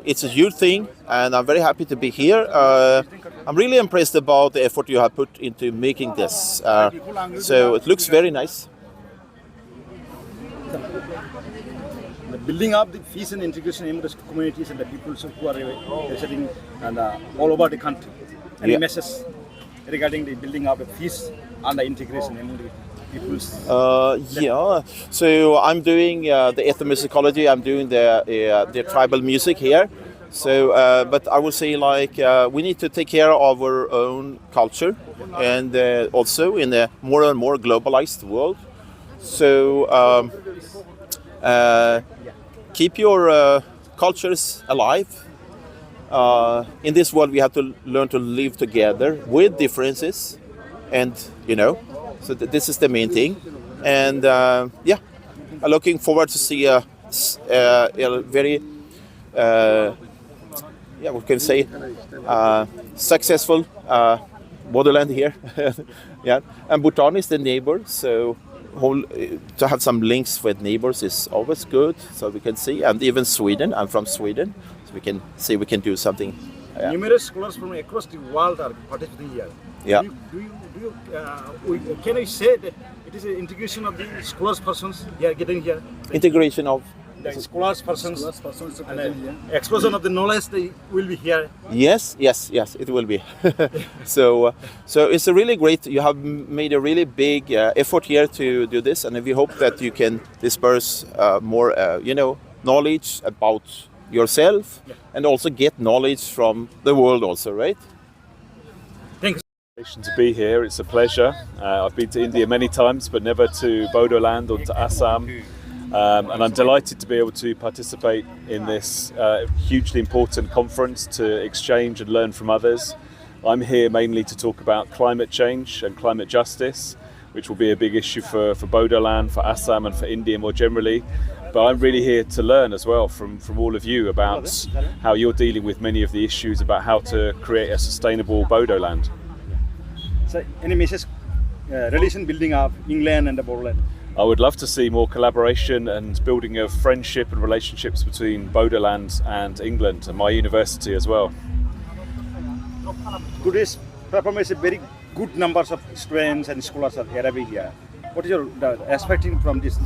It's a huge thing, and I'm very happy to be here. I'm really impressed about the effort you have put into making this. So it looks very nice. The building up the peace and integration in the communities and the people who are residing and all over the country. Any message regarding the building up the peace and the integration among the peoples? Yeah, so I'm doing the ethnomusicology. I'm doing the tribal music here. So, but I would say we need to take care of our own culture, and also in a more and more globalized world. So keep your cultures alive. In this world, we have to learn to live together with differences, and so this is the main thing. And I'm looking forward to see a very we can say successful borderland here. Yeah, and Bhutan is the neighbor, so to have some links with neighbors is always good. So we can see, and even Sweden. I'm from Sweden, so we can see we can do something. Numerous scholars from across the world are participating here. Yeah. Can I say that it is an integration of the scholars persons here getting here? Integration of the scholars persons and explosion of the knowledge they will be here. Yes, it will be. So it's a really great. You have made a really big effort here to do this, and we hope that you can disperse more, knowledge about yourself, and also get knowledge from the world, also, right? Thanks. To be here, it's a pleasure. I've been to India many times, but never to Bodoland or to Assam. And I'm delighted to be able to participate in this hugely important conference to exchange and learn from others. I'm here mainly to talk about climate change and climate justice, which will be a big issue for Bodoland, for Assam and for India more generally. But I'm really here to learn as well from all of you about how you're dealing with many of the issues about how to create a sustainable Bodoland. So any message relation building of England and the Bodoland? I would love to see more collaboration and building of friendship and relationships between Bodoland and England and my university as well. Today's performance is very good numbers of students and scholars are arriving here. What is your expecting from this?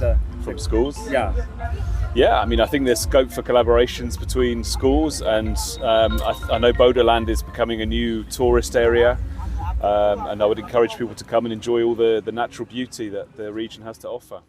From schools? Yeah. Yeah, I mean, I think there's scope for collaborations between schools, and I know Bodoland is becoming a new tourist area. And I would encourage people to come and enjoy all the natural beauty that the region has to offer.